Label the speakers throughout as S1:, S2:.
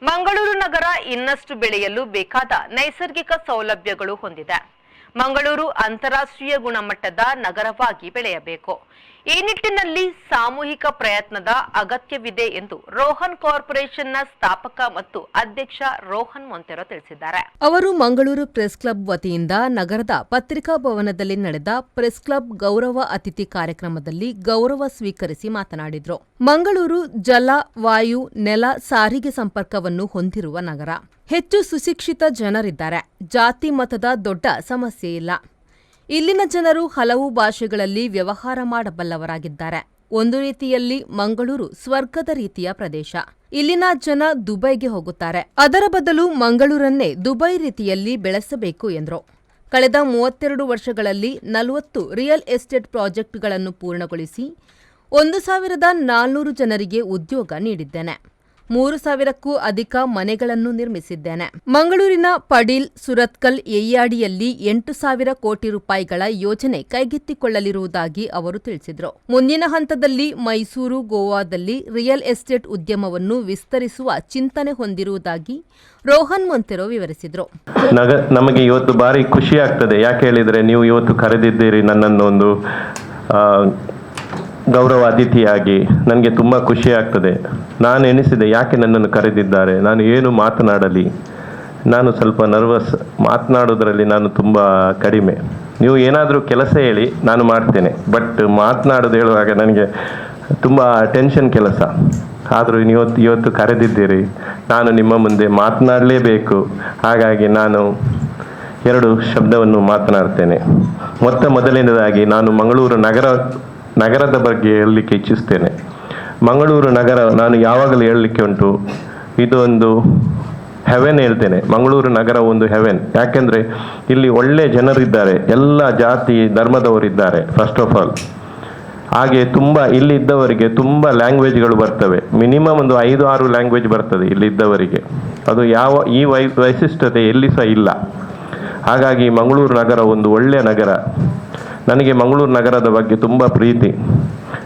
S1: ಮಂಗಳೂರು ನಗರ ಇನ್ನಷ್ಟು ಬೆಳೆಯಲು ಬೇಕಾದ ನೈಸರ್ಗಿಕ ಸೌಲಭ್ಯಗಳು ಹೊಂದಿದೆ. ಮಂಗಳೂರು ಅಂತಾರಾಷ್ಟ್ರೀಯ ಗುಣಮಟ್ಟದ ನಗರವಾಗಿ ಬೆಳೆಯಬೇಕು. ಈ ನಿಟ್ಟಿನಲ್ಲಿ ಸಾಮೂಹಿಕ ಪ್ರಯತ್ನದ ಅಗತ್ಯವಿದೆ ಎಂದು ರೋಹನ್ ಕಾರ್ಪೊರೇಷನ್ನ ಸ್ಥಾಪಕ ಮತ್ತು ಅಧ್ಯಕ್ಷ ರೋಹನ್ ಮೊಂತೆರೊ ತಿಳಿಸಿದ್ದಾರೆ.
S2: ಅವರು ಮಂಗಳೂರು ಪ್ರೆಸ್ ಕ್ಲಬ್ ವತಿಯಿಂದ ನಗರದ ಪತ್ರಿಕಾ ಭವನದಲ್ಲಿ ನಡೆದ ಪ್ರೆಸ್ ಕ್ಲಬ್ ಗೌರವ ಅತಿಥಿ ಕಾರ್ಯಕ್ರಮದಲ್ಲಿ ಗೌರವ ಸ್ವೀಕರಿಸಿ ಮಾತನಾಡಿದರು. ಮಂಗಳೂರು ಜಲ, ವಾಯು, ನೆಲ, ಸಾರಿಗೆ ಸಂಪರ್ಕವನ್ನು ಹೊಂದಿರುವ ನಗರ. ಹೆಚ್ಚು ಸುಶಿಕ್ಷಿತ ಜನರಿದ್ದಾರೆ. ಜಾತಿ ಮತದ ದೊಡ್ಡ ಸಮಸ್ಯೆ ಇಲ್ಲ. ಇಲ್ಲಿನ ಜನರು ಹಲವು ಭಾಷೆಗಳಲ್ಲಿ ವ್ಯವಹಾರ ಮಾಡಬಲ್ಲವರಾಗಿದ್ದಾರೆ. ಒಂದು ರೀತಿಯಲ್ಲಿ ಮಂಗಳೂರು ಸ್ವರ್ಗದ ರೀತಿಯ ಪ್ರದೇಶ. ಇಲ್ಲಿನ ಜನ ದುಬೈಗೆ ಹೋಗುತ್ತಾರೆ. ಅದರ ಬದಲು ಮಂಗಳೂರನ್ನೇ ದುಬೈ ರೀತಿಯಲ್ಲಿ ಬೆಳೆಸಬೇಕು ಎಂದರು. ಕಳೆದ 32 ವರ್ಷಗಳಲ್ಲಿ 40 ರಿಯಲ್ ಎಸ್ಟೇಟ್ ಪ್ರಾಜೆಕ್ಟ್ಗಳನ್ನು ಪೂರ್ಣಗೊಳಿಸಿ 1,400 ಜನರಿಗೆ ಉದ್ಯೋಗ ನೀಡಿದ್ದೇನೆ. 3,000ಕ್ಕೂ ಅಧಿಕ ಮನೆಗಳನ್ನು ನಿರ್ಮಿಸಿದ್ದೇನೆ. ಮಂಗಳೂರಿನ ಪಡೀಲ್, ಸುರತ್ಕಲ್, ಎಯ್ಯಾಡಿಯಲ್ಲಿ 8,000 ಕೋಟಿ ರೂಪಾಯಿಗಳ ಯೋಜನೆ ಕೈಗೆತ್ತಿಕೊಳ್ಳಲಿರುವುದಾಗಿ ಅವರು ತಿಳಿಸಿದರು. ಮುಂದಿನ ಹಂತದಲ್ಲಿ ಮೈಸೂರು, ಗೋವಾದಲ್ಲಿ ರಿಯಲ್ ಎಸ್ಟೇಟ್ ಉದ್ಯಮವನ್ನು ವಿಸ್ತರಿಸುವ ಚಿಂತನೆ ಹೊಂದಿರುವುದಾಗಿ ರೋಹನ್ ಮೊಂತೆರೊ ವಿವರಿಸಿದರು.
S3: ನಮಗೆ ಇವತ್ತು ಭಾರಿ ಖುಷಿ ಆಗ್ತದೆ. ಯಾಕೆ ಹೇಳಿದರೆ, ನೀವು ಇವತ್ತು ಕರೆದಿದ್ದೀರಿ ನನ್ನನ್ನು ಒಂದು ಗೌರವ ಅತಿಥಿಯಾಗಿ. ನನಗೆ ತುಂಬ ಖುಷಿ ಆಗ್ತದೆ. ನಾನು ಎನಿಸಿದೆ, ಯಾಕೆ ನನ್ನನ್ನು ಕರೆದಿದ್ದಾರೆ, ನಾನು ಏನು ಮಾತನಾಡಲಿ. ನಾನು ಸ್ವಲ್ಪ ನರ್ವಸ್, ಮಾತನಾಡೋದ್ರಲ್ಲಿ ನಾನು ತುಂಬ ಕಡಿಮೆ. ನೀವು ಏನಾದರೂ ಕೆಲಸ ಹೇಳಿ ನಾನು ಮಾಡ್ತೇನೆ, ಬಟ್ ಮಾತನಾಡೋದು ಹೇಳುವಾಗ ನನಗೆ ತುಂಬ ಟೆನ್ಷನ್ ಕೆಲಸ. ಆದರೂ ಇವತ್ತು ಕರೆದಿದ್ದೀರಿ, ನಾನು ನಿಮ್ಮ ಮುಂದೆ ಮಾತನಾಡಲೇಬೇಕು. ಹಾಗಾಗಿ ನಾನು 2 ಶಬ್ದವನ್ನು ಮಾತನಾಡ್ತೇನೆ. ಮೊದಲನೇದಾಗಿ ನಾನು ಮಂಗಳೂರು ನಗರದ ಬಗ್ಗೆ ಹೇಳಲಿಕ್ಕೆ ಇಚ್ಛಿಸ್ತೇನೆ. ಮಂಗಳೂರು ನಗರ ನಾನು ಯಾವಾಗಲೂ ಹೇಳಲಿಕ್ಕೆ ಉಂಟು, ಇದು ಒಂದು ಹೆವೆನ್ ಹೇಳ್ತೇನೆ. ಮಂಗಳೂರು ನಗರ ಒಂದು ಹೆವೆನ್. ಯಾಕೆಂದರೆ ಇಲ್ಲಿ ಒಳ್ಳೆ ಜನರಿದ್ದಾರೆ, ಎಲ್ಲ ಜಾತಿ ಧರ್ಮದವರಿದ್ದಾರೆ ಫಸ್ಟ್ ಆಫ್ ಆಲ್. ಹಾಗೆ ತುಂಬ ಇಲ್ಲಿದ್ದವರಿಗೆ ತುಂಬ ಲ್ಯಾಂಗ್ವೇಜ್ಗಳು ಬರ್ತವೆ. ಮಿನಿಮಮ್ ಒಂದು 5-6 ಲ್ಯಾಂಗ್ವೇಜ್ ಬರ್ತದೆ ಇಲ್ಲಿದ್ದವರಿಗೆ. ಅದು ಈ ವೈಶಿಷ್ಟ್ಯತೆ ಎಲ್ಲಿ ಸಹ ಇಲ್ಲ. ಹಾಗಾಗಿ ಮಂಗಳೂರು ನಗರ ಒಂದು ಒಳ್ಳೆಯ ನಗರ. ನನಗೆ ಮಂಗಳೂರು ನಗರದ ಬಗ್ಗೆ ತುಂಬ ಪ್ರೀತಿ.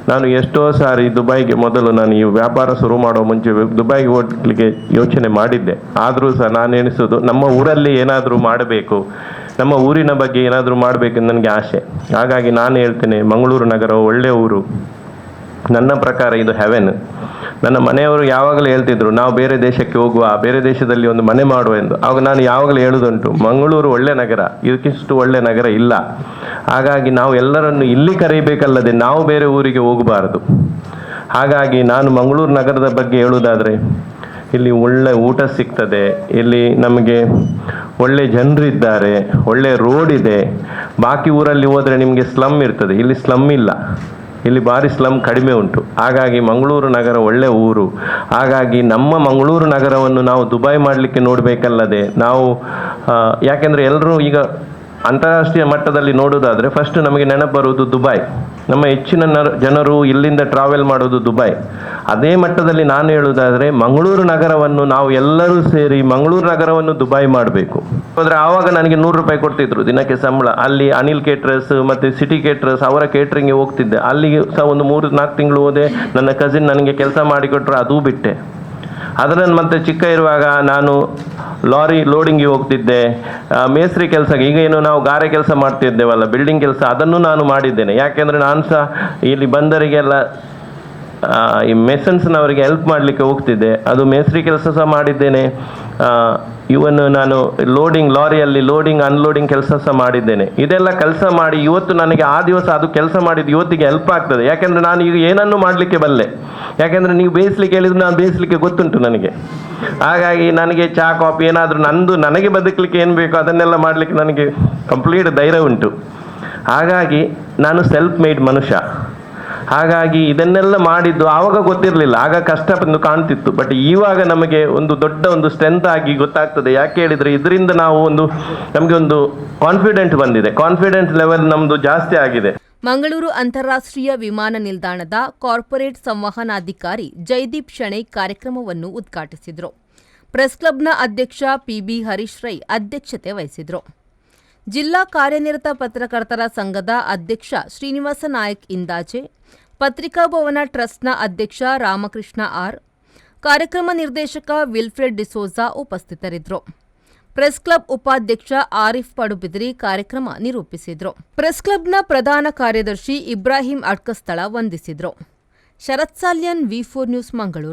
S3: ನಾನು ಎಷ್ಟೋ ಸಾರಿ ದುಬೈಗೆ, ಮೊದಲು ನಾನು ಈ ವ್ಯಾಪಾರ ಶುರು ಮಾಡೋ ಮುಂಚೆ ದುಬೈಗೆ ಹೋಗಲಿಕ್ಕೆ ಯೋಚನೆ ಮಾಡಿದ್ದೆ. ಆದರೂ ಸಹ ನಾನು ಎನಿಸೋದು, ನಮ್ಮ ಊರಲ್ಲಿ ಏನಾದರೂ ಮಾಡಬೇಕು, ನಮ್ಮ ಊರಿನ ಬಗ್ಗೆ ಏನಾದರೂ ಮಾಡಬೇಕೆಂದು ನನಗೆ ಆಸೆ. ಹಾಗಾಗಿ ನಾನು ಹೇಳ್ತೇನೆ, ಮಂಗಳೂರು ನಗರ ಒಳ್ಳೆಯ ಊರು. ನನ್ನ ಪ್ರಕಾರ ಇದು ಹೆವೆನ್. ನನ್ನ ಮನೆಯವರು ಯಾವಾಗಲೂ ಹೇಳ್ತಿದ್ರು, ನಾವು ಬೇರೆ ದೇಶಕ್ಕೆ ಹೋಗುವ, ಬೇರೆ ದೇಶದಲ್ಲಿ ಒಂದು ಮನೆ ಮಾಡುವ ಎಂದು. ಆವಾಗ ನಾನು ಯಾವಾಗಲೂ ಹೇಳುವುದುಂಟು, ಮಂಗಳೂರು ಒಳ್ಳೆ ನಗರ, ಇದಕ್ಕಿಷ್ಟು ಒಳ್ಳೆ ನಗರ ಇಲ್ಲ. ಹಾಗಾಗಿ ನಾವು ಎಲ್ಲರನ್ನು ಇಲ್ಲಿ ಕರೆಯಬೇಕಲ್ಲದೆ ನಾವು ಬೇರೆ ಊರಿಗೆ ಹೋಗಬಾರದು. ಹಾಗಾಗಿ ನಾನು ಮಂಗಳೂರು ನಗರದ ಬಗ್ಗೆ ಹೇಳುವುದಾದರೆ, ಇಲ್ಲಿ ಒಳ್ಳೆ ಊಟ ಸಿಗ್ತದೆ, ಇಲ್ಲಿ ನಮಗೆ ಒಳ್ಳೆ ಜನರಿದ್ದಾರೆ, ಒಳ್ಳೆ ರೋಡ್ ಇದೆ. ಬಾಕಿ ಊರಲ್ಲಿ ಹೋದರೆ ನಿಮಗೆ ಸ್ಲಮ್ ಇರ್ತದೆ, ಇಲ್ಲಿ ಸ್ಲಮ್ ಇಲ್ಲ. ಇಲ್ಲಿ ಭಾರಿ ಸ್ಲಮ್ ಕಡಿಮೆ ಉಂಟು. ಹಾಗಾಗಿ ಮಂಗಳೂರು ನಗರ ಒಳ್ಳೆ ಊರು. ಹಾಗಾಗಿ ನಮ್ಮ ಮಂಗಳೂರು ನಗರವನ್ನು ನಾವು ದುಬೈ ಮಾಡಲಿಕ್ಕೆ ನೋಡಬೇಕಲ್ಲದೆ ನಾವು, ಯಾಕೆಂದರೆ ಎಲ್ಲರೂ ಈಗ ಅಂತಾರಾಷ್ಟ್ರೀಯ ಮಟ್ಟದಲ್ಲಿ ನೋಡೋದಾದರೆ ಫಸ್ಟ್ ನಮಗೆ ನೆನಪು ಬರುವುದು ದುಬೈ. ನಮ್ಮ ಹೆಚ್ಚಿನ ಜನರು ಇಲ್ಲಿಂದ ಟ್ರಾವೆಲ್ ಮಾಡೋದು ದುಬೈ. ಅದೇ ಮಟ್ಟದಲ್ಲಿ ನಾನು ಹೇಳುವುದಾದರೆ ಮಂಗಳೂರು ನಗರವನ್ನು ನಾವು ಎಲ್ಲರೂ ಸೇರಿ ಮಂಗಳೂರು ನಗರವನ್ನು ದುಬೈ ಮಾಡಬೇಕು. ಆದರೆ ಆವಾಗ ನನಗೆ 100 ರೂಪಾಯಿ ಕೊಡ್ತಿದ್ರು ದಿನಕ್ಕೆ ಸಂಬಳ. ಅಲ್ಲಿ ಅನಿಲ್ ಕೇಟ್ರರ್ಸ್ ಮತ್ತು ಸಿಟಿ ಕೇಟ್ರರ್ಸ್ ಅವರ ಕೇಟ್ರಿಂಗ್ಗೆ ಹೋಗ್ತಿದ್ದೆ. ಅಲ್ಲಿಗೆ ಸಹ ಒಂದು 3-4 ತಿಂಗಳು ಹೋದೆ. ನನ್ನ ಕಸಿನ್ ನನಗೆ ಕೆಲಸ ಮಾಡಿಕೊಟ್ರು, ಅದೂ ಬಿಟ್ಟೆ. ಅದರಲ್ಲಿ ಮತ್ತೆ ಚಿಕ್ಕ ಇರುವಾಗ ನಾನು ಲಾರಿ ಲೋಡಿಂಗಿಗೆ ಹೋಗ್ತಿದ್ದೆ, ಮೇಸ್ತ್ರಿ ಕೆಲಸಕ್ಕೆ. ಈಗ ಏನು ನಾವು ಗಾರೆ ಕೆಲಸ ಮಾಡ್ತಿದ್ದೇವಲ್ಲ, ಬಿಲ್ಡಿಂಗ್ ಕೆಲಸ, ಅದನ್ನು ನಾನು ಮಾಡಿದ್ದೇನೆ. ಯಾಕೆಂದರೆ ನಾನು ಸಹ ಇಲ್ಲಿ ಬಂದರಿಗೆಲ್ಲ ಈ ಮೆಸನ್ಸ್ನವರಿಗೆ ಹೆಲ್ಪ್ ಮಾಡಲಿಕ್ಕೆ ಹೋಗ್ತಿದ್ದೆ. ಅದು ಮೇಸ್ತ್ರಿ ಕೆಲಸ ಸಹ ಮಾಡಿದ್ದೇನೆ. ಇವನ್ ನಾನು ಲಾರಿಯಲ್ಲಿ ಲೋಡಿಂಗ್ ಅನ್ಲೋಡಿಂಗ್ ಕೆಲಸ ಸಹ ಮಾಡಿದ್ದೇನೆ. ಇದೆಲ್ಲ ಕೆಲಸ ಮಾಡಿ ಇವತ್ತು ನನಗೆ ಆ ದಿವಸ ಅದು ಕೆಲಸ ಮಾಡಿದ್ದು ಇವತ್ತಿಗೆ ಹೆಲ್ಪ್ ಆಗ್ತದೆ. ಯಾಕೆಂದರೆ ನಾನು ಈಗ ಏನನ್ನು ಮಾಡಲಿಕ್ಕೆ ಬಲ್ಲೆ. ಯಾಕೆಂದರೆ ನೀವು ಬೇಯಿಸ್ಲಿಕ್ಕೆ ಹೇಳಿದ್ರು ನಾನು ಬೇಯಿಸ್ಲಿಕ್ಕೆ ಗೊತ್ತುಂಟು ನನಗೆ. ಹಾಗಾಗಿ ನನಗೆ ಚಹಾ, ಕಾಫಿ ಏನಾದರೂ ನನಗೆ ಬದುಕಲಿಕ್ಕೆ ಏನು ಬೇಕೋ ಅದನ್ನೆಲ್ಲ ಮಾಡಲಿಕ್ಕೆ ನನಗೆ ಕಂಪ್ಲೀಟ್ ಧೈರ್ಯ ಉಂಟು. ಹಾಗಾಗಿ ನಾನು ಸೆಲ್ಫ್ ಮೇಡ್ ಮನುಷ್ಯ. ಹಾಗಾಗಿ ಇದನ್ನೆಲ್ಲ ಮಾಡಿದ್ದು ಆವಾಗ ಗೊತ್ತಿರಲಿಲ್ಲ, ಆಗ ಕಷ್ಟಪಟ್ಟು ಕಾಣ್ತಿತ್ತು. ಬಟ್ ಇವಾಗ ನಮಗೆ ಒಂದು ದೊಡ್ಡ ಒಂದು ಸ್ಟ್ರೆಂತ್ ಆಗಿ ಗೊತ್ತಾಗ್ತದೆ. ಯಾಕೆ ಹೇಳಿದರೆ ಇದರಿಂದ ನಾವು ನಮಗೆ ಒಂದು ಕಾನ್ಫಿಡೆಂಟ್ ಬಂದಿದೆ. ಕಾನ್ಫಿಡೆನ್ಸ್ ಲೆವೆಲ್ ನಮ್ಮದು ಜಾಸ್ತಿ ಆಗಿದೆ.
S2: ಮಂಗಳೂರು ಅಂತಾರಾಷ್ಟ್ರೀಯ ವಿಮಾನ ನಿಲ್ದಾಣದ ಕಾರ್ಪೊರೇಟ್ ಸಂವಹನಾಧಿಕಾರಿ ಜೈದೀಪ್ ಶೆಣೈ ಕಾರ್ಯಕ್ರಮವನ್ನು ಉದ್ಘಾಟಿಸಿದರು. ಪ್ರೆಸ್ ಕ್ಲಬ್ನ ಅಧ್ಯಕ್ಷ ಪಿಬಿ ಹರೀಶ್ ರೈ ಅಧ್ಯಕ್ಷತೆ ವಹಿಸಿದರು. ಜಿಲ್ಲಾ ಕಾರ್ಯನಿರತ ಪತ್ರಕರ್ತರ ಸಂಘದ ಅಧ್ಯಕ್ಷ ಶ್ರೀನಿವಾಸ ನಾಯಕ್ ಇಂದಾಜೆ, ಪತ್ರಿಕಾ ಭವನ ಟ್ರಸ್ಟ್ನ ಅಧ್ಯಕ್ಷ ರಾಮಕೃಷ್ಣ ಆರ್, ಕಾರ್ಯಕ್ರಮ ನಿರ್ದೇಶಕ ವಿಲ್ಫ್ರೆಡ್ ಡಿಸೋಜಾ ಉಪಸ್ಥಿತರಿದ್ದರು. ಪ್ರೆಸ್ ಕ್ಲಬ್ ಉಪಾಧ್ಯಕ್ಷ ಆರಿಫ್ ಪಡುಬಿದ್ರಿ ಕಾರ್ಯಕ್ರಮ ನಿರೂಪಿಸಿದರು. ಪ್ರೆಸ್ ಕ್ಲಬ್ನ ಪ್ರಧಾನ ಕಾರ್ಯದರ್ಶಿ ಇಬ್ರಾಹಿಂ ಅಡ್ಕಸ್ಥಳ ವಂದಿಸಿದರು. ಶರತ್ ಸಾಲ್ಯನ್, ವಿ4 ನ್ಯೂಸ್, ಮಂಗಳೂರು.